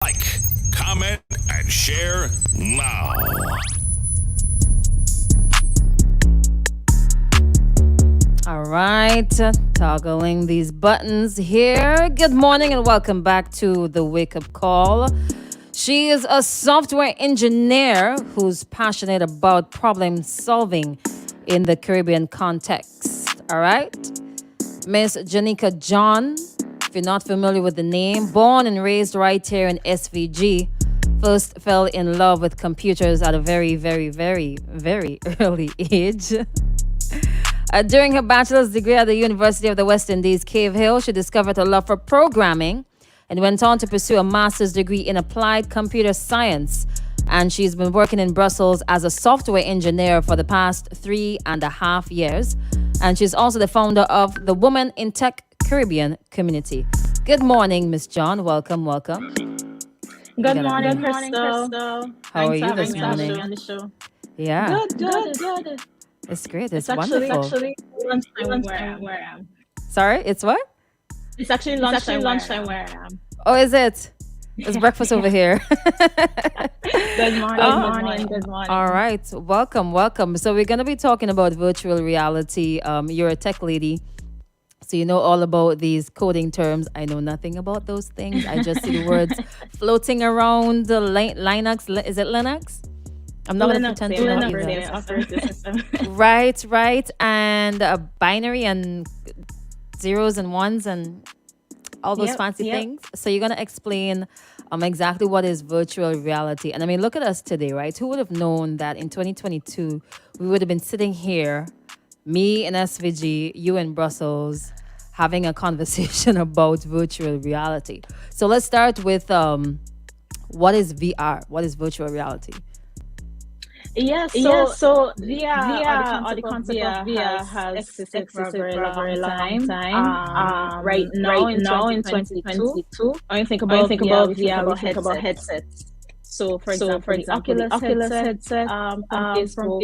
Like, comment, and share now. All right, toggling these buttons here. Good morning and welcome back to the Wake Up Call. She is a software engineer who's passionate about problem solving in the Caribbean context. All right, Miss Janique-ka John. If you're not familiar with the name, born and raised right here in SVG, first fell in love with computers at a very, very, very, very early age. During her bachelor's degree at the University of the West Indies, Cave Hill, she discovered a love for programming and went on to pursue a master's degree in applied computer science. And she's been working in Brussels as a software engineer for the past 3.5 years. And she's also the founder of the Women in Tech Caribbean community. Good morning, Miss John. Welcome, welcome. Good gotta morning, be- Crystal. How are Thanks you for this having me on morning? the show. Yeah, Good. it's great. It's It's actually wonderful. lunchtime where I am. Sorry, it's what? It's actually lunchtime where I am. Oh, is it? It's breakfast over here. Good morning. Good morning. All right. Welcome. So we're going to be talking about virtual reality. You're a tech lady. So you know all about these coding terms. I know nothing about those things. I just see the words floating around the Linux. Is it Linux? I'm not going to pretend to know either. Operating system. Right. And binary and zeros and ones and all those Yep, fancy yep. things. So you're gonna explain exactly what is virtual reality. And I mean, look at us today, right? Who would have known that in 2022 we would have been sitting here, me in SVG, you in Brussels, having a conversation about virtual reality. So let's start with what is VR? What is virtual reality? So VR or the concept of VR has existed for a very long time. Right now in 2022, when you think about VR, we think about headsets. So, for example, the Oculus headset from Facebook,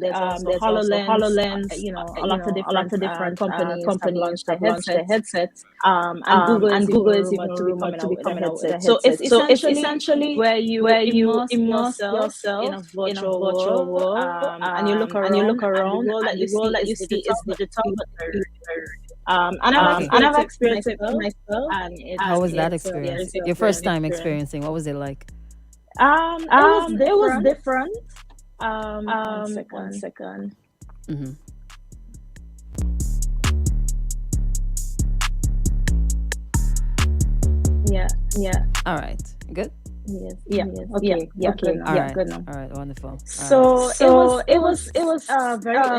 there's also HoloLens. A lot of different companies have launched their headsets. And Google is even rumored to be coming out with a headset. So it's essentially where you immerse yourself in a virtual world, and you look around, and the world that you see is digital, but very, very real. And I've experienced it myself, and How was that it's experience? it's Your first an time experience. experiencing, what was it like? It was different. One second. Hmm. Yeah. All right. Good. Yes. Yeah. Okay. Good now. All right. Good now. All right. Wonderful. All right. So it was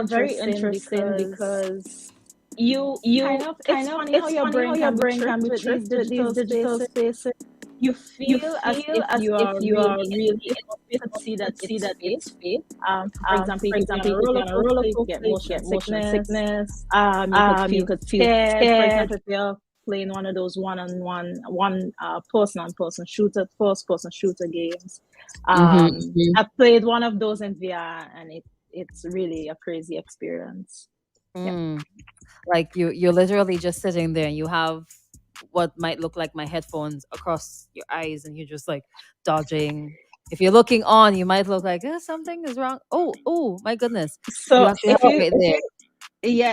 very interesting because you kind of it's funny how your brain can be tricked with these digital spaces. You feel as if you are really in it. You could see that it's fake. For example, if you're on a roller coaster, you get motion sickness. You could feel scared. For example, if you're playing one of those one person-on-person shooter, first-person shooter games. I played one of those in VR, and it's really a crazy experience. Yeah. Mm. Like you're literally just sitting there and you have what might look like my headphones across your eyes and you're just like dodging. If you're looking on, you might look like something is wrong. Oh, my goodness. You So actually have it there.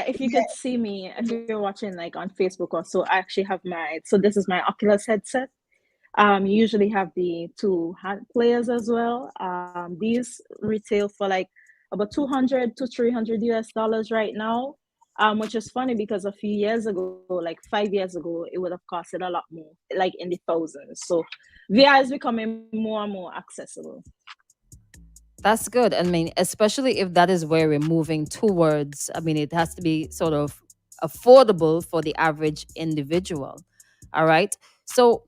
if you could see me, if you're watching like on Facebook or so, I actually have this is my Oculus headset. You usually have the two hand players as well. These retail for like about 200 to 300 US dollars right now. Which is funny because a few years ago, like 5 years ago, it would have costed a lot more, like in the thousands. So VR is becoming more and more accessible. That's good. I mean, especially if that is where we're moving towards. I mean, it has to be sort of affordable for the average individual. All right. So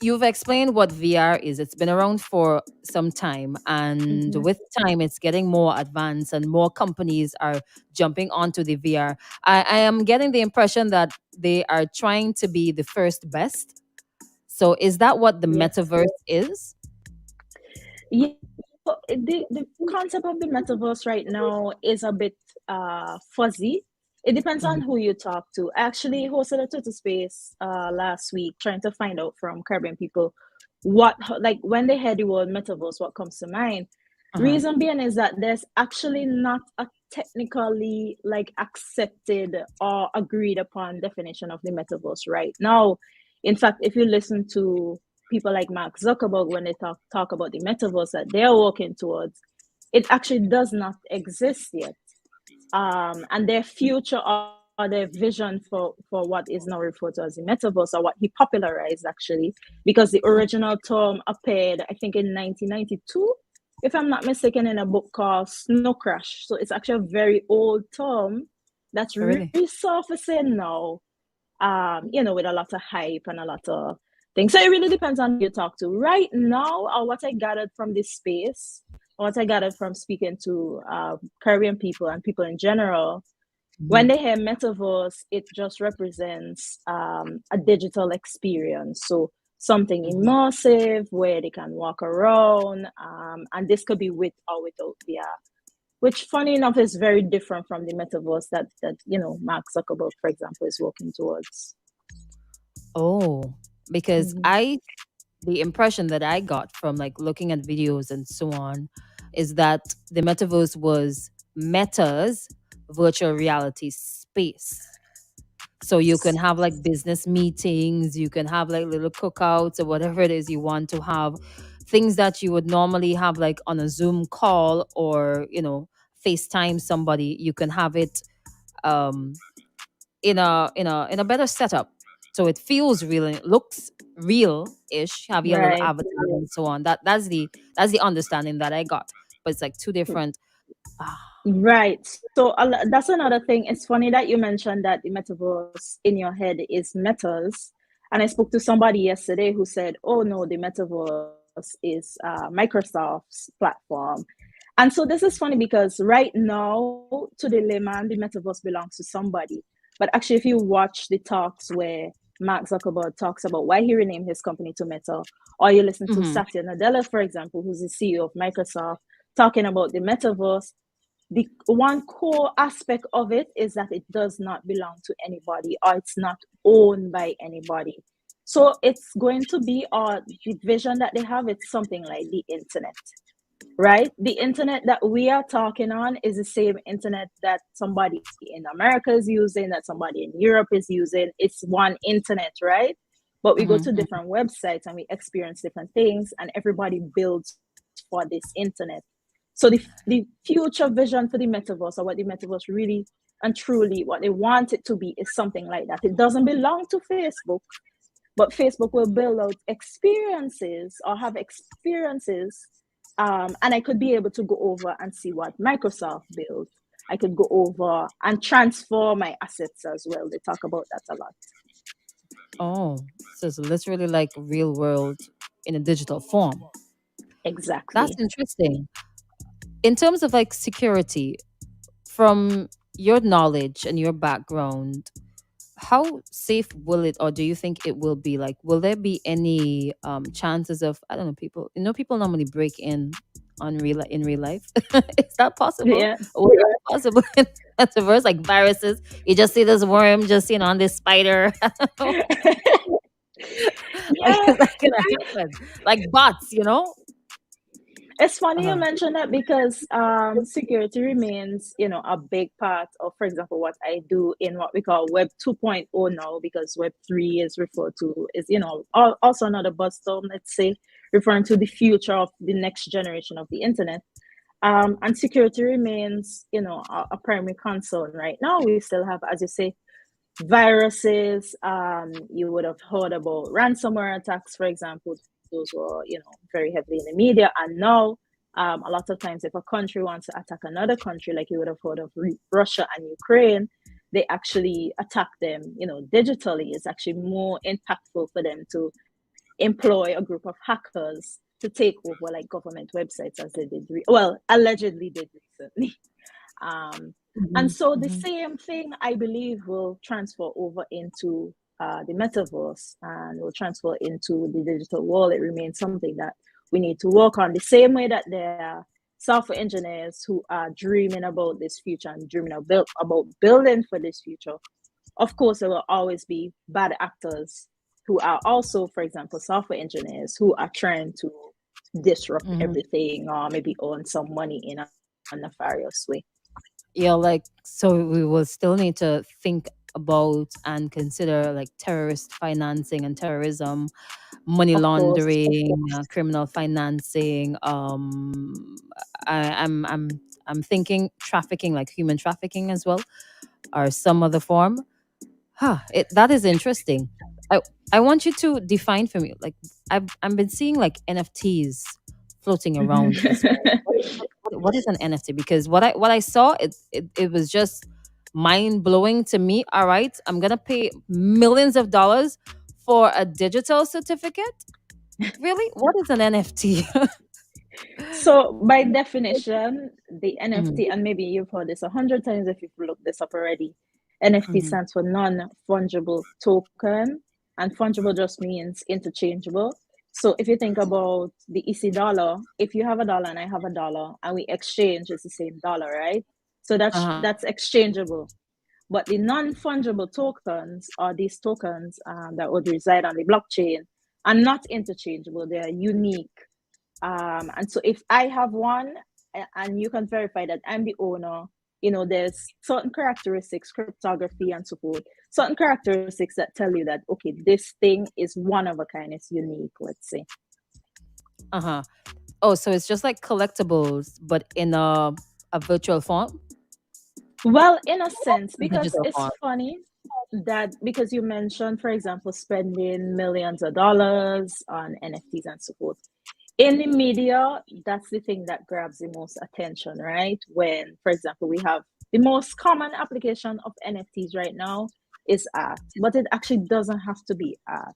you've explained what VR is. It's been around for some time, and Mhm. with time, it's getting more advanced, and more companies are jumping onto the VR. I am getting the impression that they are trying to be the first best. So is that what the Yes. metaverse is? Yeah. The concept of the metaverse right now is a bit fuzzy. It depends on Mhm. who you talk to. I actually hosted a Twitter space last week trying to find out from Caribbean people like when they hear the word metaverse, what comes to mind? Uh-huh. Reason being is that there's actually not a technically like accepted or agreed upon definition of the metaverse right now. In fact, if you listen to people like Mark Zuckerberg when they talk about the metaverse that they're working towards, it actually does not exist yet. And their future or their vision for what is now referred to as the metaverse, or what he popularized actually, because the original term appeared, I think, in 1992, if I'm not mistaken, in a book called Snow Crash. So it's actually a very old term that's Really? resurfacing now, with a lot of hype and a lot of things. So it really depends on who you talk to. Right now, or what I gathered from this space, or what I gathered from speaking to Caribbean people and people in general, when they hear metaverse, it just represents a digital experience. So something immersive where they can walk around, and this could be with or without VR, which funny enough is very different from the metaverse that Mark Zuckerberg, for example, is working towards. Oh, because Mhm. the impression that I got from like looking at videos and so on is that the metaverse was Meta's virtual reality space. So you can have like business meetings, you can have like little cookouts or whatever it is you want to have, things that you would normally have like on a Zoom call or, FaceTime somebody, you can have it um in a better setup. So it feels real and it looks real-ish, have your little Right. avatar and so on. That's the understanding that I got. But it's like two different. Ah, Right. So that's another thing. It's funny that you mentioned that the metaverse in your head is metas. And I spoke to somebody yesterday who said, oh no, the metaverse is Microsoft's platform. And so this is funny because right now, to the layman, the metaverse belongs to somebody. But actually, if you watch the talks where Mark Zuckerberg talks about why he renamed his company to Meta, or you listen to mhm. Satya Nadella, for example, who's the CEO of Microsoft, talking about the metaverse, the one core aspect of it is that it does not belong to anybody, or it's not owned by anybody. So it's going to be, or the vision that they have, it's something like the internet, right? The internet that we are talking on is the same internet that somebody in America is using, that somebody in Europe is using. It's one internet, right? But we go to Mhm. different websites and we experience different things, and everybody builds for this internet. So the future vision for the metaverse, or what the metaverse really and truly what they want it to be, is something like that. It doesn't belong to Facebook, but Facebook will build out experiences or have experiences. And I could be able to go over and see what Microsoft built. I could go over and transfer my assets as well. They talk about that a lot. Oh, so it's literally like real world in a digital form. That's Exactly. interesting. In terms of like security, from your knowledge and your background, how safe will it, or do you think it will be? Like, will there be any chances of, I don't know, people normally break in real life? Is that possible? Yeah. Or is that possible in metaverse, like viruses? You just see this worm just on this spider. Like, Yeah. is that gonna happen? Like bots? It's funny you Uh-huh. mention that because security remains, a big part of, for example, what I do in what we call Web 2.0 now, because Web 3 is referred to, is, also another buzz term, let's say, referring to the future of the next generation of the internet. And security remains, a primary concern right now. We still have, as you say, viruses. You would have heard about ransomware attacks, for example. Those were, very heavily in the media. And now, a lot of times, if a country wants to attack another country, like you would have heard of Russia and Ukraine, they actually attack them, digitally. It's actually more impactful for them to employ a group of hackers to take over like government websites, as they did, allegedly did recently. Um, and Mhm, so the mhm. same thing, I believe, will transfer over into the metaverse and will transfer into the digital world. It remains something that we need to work on. The same way that there are software engineers who are dreaming about this future and dreaming about building for this future. Of course, there will always be bad actors who are also, for example, software engineers who are trying to disrupt everything or maybe earn some money in a nefarious way. Yeah, like, so we will still need to think about and consider like terrorist financing and terrorism, money Of course. laundering, criminal financing. I'm thinking trafficking, like human trafficking as well, or some other form. That is interesting. I I want you to define for me. Like, I've been seeing like NFTs floating around as well. What is an NFT? Because what I saw, it was just mind blowing to me. All right, I'm gonna pay millions of dollars for a digital certificate. Really? What is an NFT? So by definition, the Mhm, NFT, and maybe you've heard this 100 times if you've looked this up already, NFT mhm, stands for non-fungible token, and fungible just means interchangeable. So if you think about the EC dollar, if you have a dollar and I have a dollar and we exchange, it's the same dollar, right? So uh-huh, that's exchangeable. But the non-fungible tokens are these tokens that would reside on the blockchain are not interchangeable. They are unique. And so if I have one and you can verify that I'm the owner, there's certain characteristics, cryptography and so forth, certain characteristics that tell you that, okay, this thing is one of a kind, it's unique, let's say. uh-huh. Oh, so it's just like collectibles, but in a virtual form, Well, in a sense, a because digital it's form. funny that because you mentioned, for example, spending millions of dollars on NFTs and so forth. In the media, that's the thing that grabs the most attention, right? When, for example, we have the most common application of NFTs right now is art, but it actually doesn't have to be art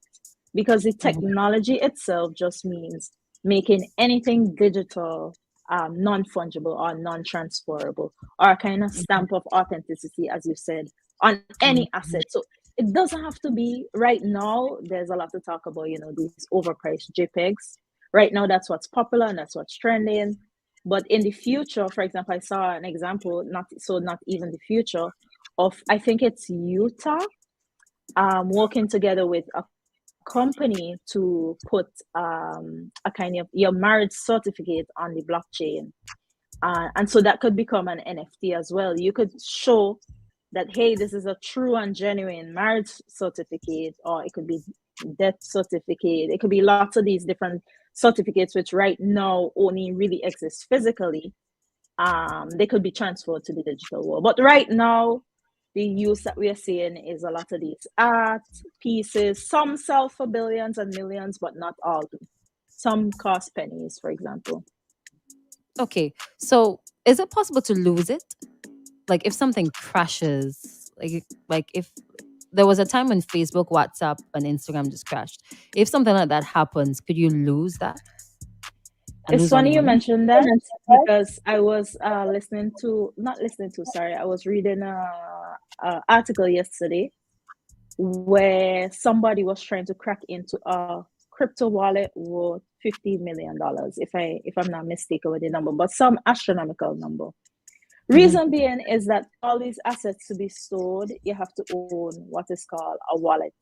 because the Mhm, technology itself just means making anything digital non-fungible or non-transferable or a kind of mhm, stamp of authenticity, as you said, on mhm, any asset. So it doesn't have to be right now. There's a lot to talk about, these overpriced JPEGs. Right now, that's what's popular and that's what's trending. But in the future, for example, I saw an example, not even the future, of I think it's Utah working together with a company to put a kind of your marriage certificate on the blockchain. And so that could become an NFT as well. You could show that, hey, this is a true and genuine marriage certificate, or it could be death certificate. It could be lots of these different certificates, which right now only really exist physically. They could be transferred to the digital world. But right now, the use that we are seeing is a lot of these art pieces. Some sell for billions and millions, but not all do. Some cost pennies, for example. Okay, so is it possible to lose it? Like if something crashes, like if there was a time when Facebook, WhatsApp, and Instagram just crashed. If something like that happens, could you lose that and It's lose all your funny you money? mentioned that because I was not listening to, sorry, I was reading a article yesterday where somebody was trying to crack into a crypto wallet worth $50 million, if I'm not mistaken with the number, but some astronomical number. Hmm. Reason being is that all these assets to be stored, you have to own what is called a wallet.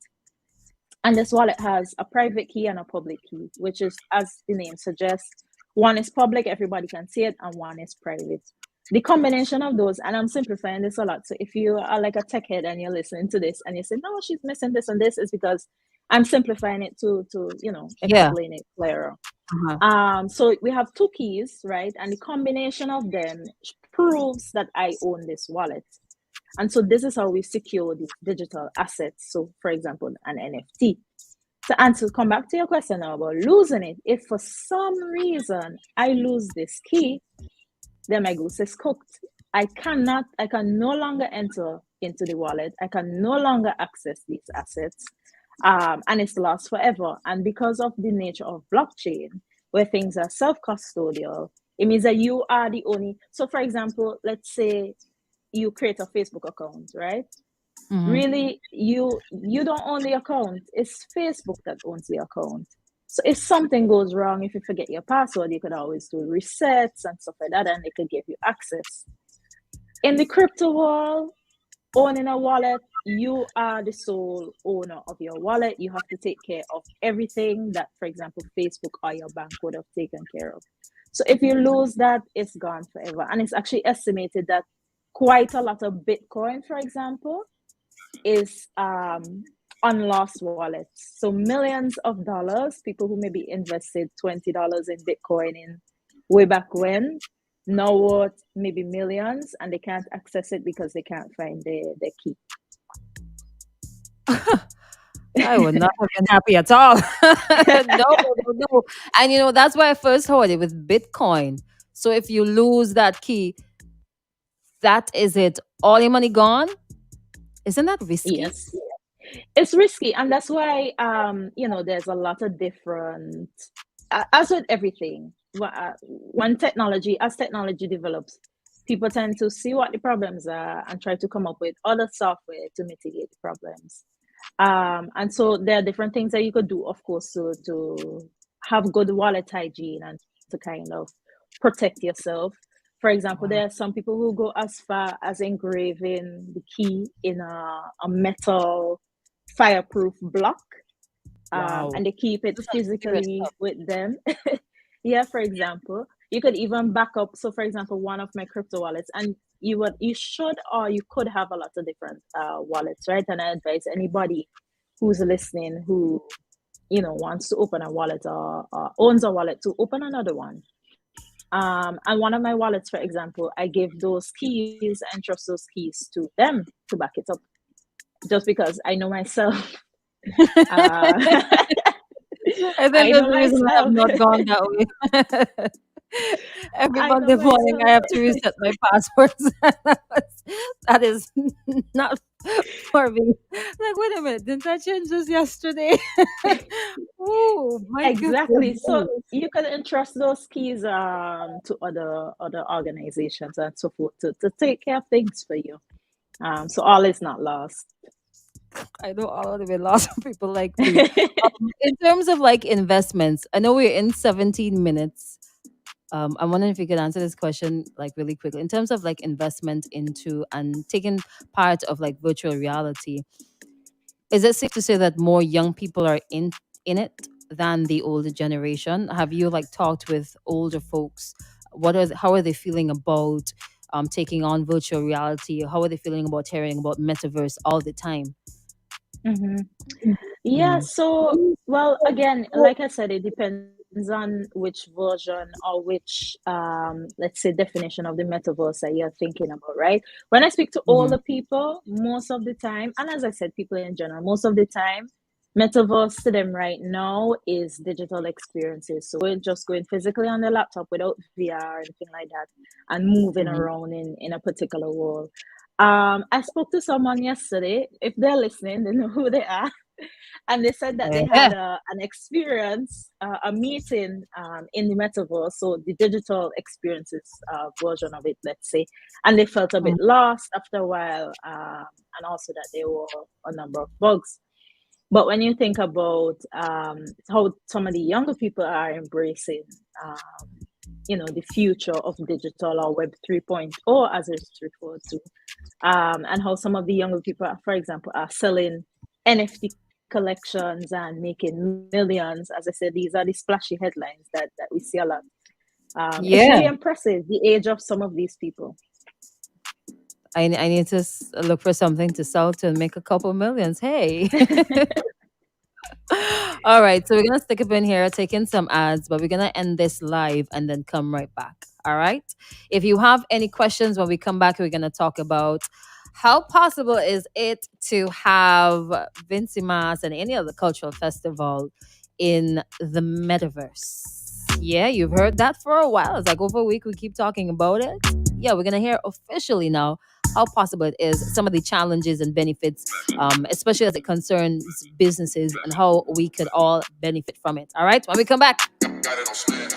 And this wallet has a private key and a public key, which is, as the name suggests, one is public, everybody can see it, and one is private. The combination of those, and I'm simplifying this a lot. So if you are like a tech head and you're listening to this and you say, no, she's missing this and this, is because I'm simplifying it to Yeah. explain it clearer. Uh-huh. So we have two keys, right? And the combination of them proves that I own this wallet. And so this is how we secure these digital assets. So for example, an NFT. So, and to come back to your question now about losing it, if for some reason I lose this key, then my goose is cooked. I can no longer enter into the wallet. I can no longer access these assets. And it's lost forever. And because of the nature of blockchain, where things are self-custodial, it means that you are the only. So for example, let's say you create a Facebook account, right? Hmm. Really, you don't own the account. It's Facebook that owns the account. So if something goes wrong, if you forget your password, you could always do resets and stuff like that, and they could give you access. In the crypto world, owning a wallet you are the sole owner of your wallet. You have to take care of everything that, for example, Facebook or your bank would have taken care of. So if you lose that, it's gone forever. And it's actually estimated that quite a lot of Bitcoin, for example, is on lost wallets. So millions of dollars, people who maybe invested $20 in Bitcoin in way back when, now worth maybe millions, and they can't access it because they can't find the key. I would not have been happy at all. No. And that's why I first heard it with Bitcoin. So if you lose that key, that is it. All your money gone? Isn't that risky? Yes, it's risky, and that's why there's a lot of different as with everything. When as technology develops, people tend to see what the problems are and try to come up with other software to mitigate the problems. And so there are different things that you could do, of course, to have good wallet hygiene and to kind of protect yourself. For example, there are some people who go as far as engraving the key in a metal fireproof block, Wow. and they keep it This is serious physically stuff. with them. Yeah, for example, you could even back up. So, for example, one of my crypto wallets, and you should, or you could have a lot of different wallets, right? And I advise anybody who's listening who wants to open a wallet or owns a wallet to open another one. And one of my wallets, for example, I give those keys and trust those keys to them to back it up, just because I know myself. I think I that's know the reason I have myself. not gone that way. Every I know Monday morning, I myself. have to reset my passwords. That is not for me. Like, wait a minute, didn't I change this yesterday? Oh my Exactly. goodness. So you can entrust those keys to other organizations and so forth to take care of things for you. So all is not lost. I know all of the lots of people like me. In terms of like investments, I know we're in 17 minutes. I'm wondering if you could answer this question like really quickly. In terms of like investment into and taking part of like virtual reality, is it safe to say that more young people are in it than the older generation? Have you like talked with older folks? How are they feeling about taking on virtual reality? How are they feeling about hearing about metaverse all the time? Hmm. Yeah, Mm. so, well, again, like I said, it depends on which version or which, let's say, definition of the metaverse that you're thinking about, right? When I speak to Mm-hmm. older people, most of the time, and as I said, people in general, most of the time, metaverse to them right now is digital experiences. So we're just going physically on the laptop without VR or anything like that and moving Mm-hmm. around in a particular world. I spoke to someone yesterday. If they're listening, they know who they are. And they said that they Yeah. had an experience, a meeting in the metaverse, so the digital experiences version of it, let's say, and they felt a bit lost after a while, and also that there were a number of bugs. But when you think about how some of the younger people are embracing, the future of digital or Web 3.0, as it's referred to, and how some of the younger people, for example, are selling NFT collections and making millions. As I said, these are the splashy headlines that we see a lot. It's Yeah. really impressive, the age of some of these people. I need to look for something to sell to make a couple millions. Hey. All right. So we're going to stick up in here, take in some ads, but we're going to end this live and then come right back. All right. If you have any questions when we come back, we're going to talk about how possible is it to have Vincy Mas and any other cultural festival in the metaverse? Yeah, you've heard that for a while. It's like over a week we keep talking about it. Yeah, we're gonna hear officially now how possible it is, some of the challenges and benefits, especially as it concerns businesses and how we could all benefit from it. All right, when we come back. Got it on slam.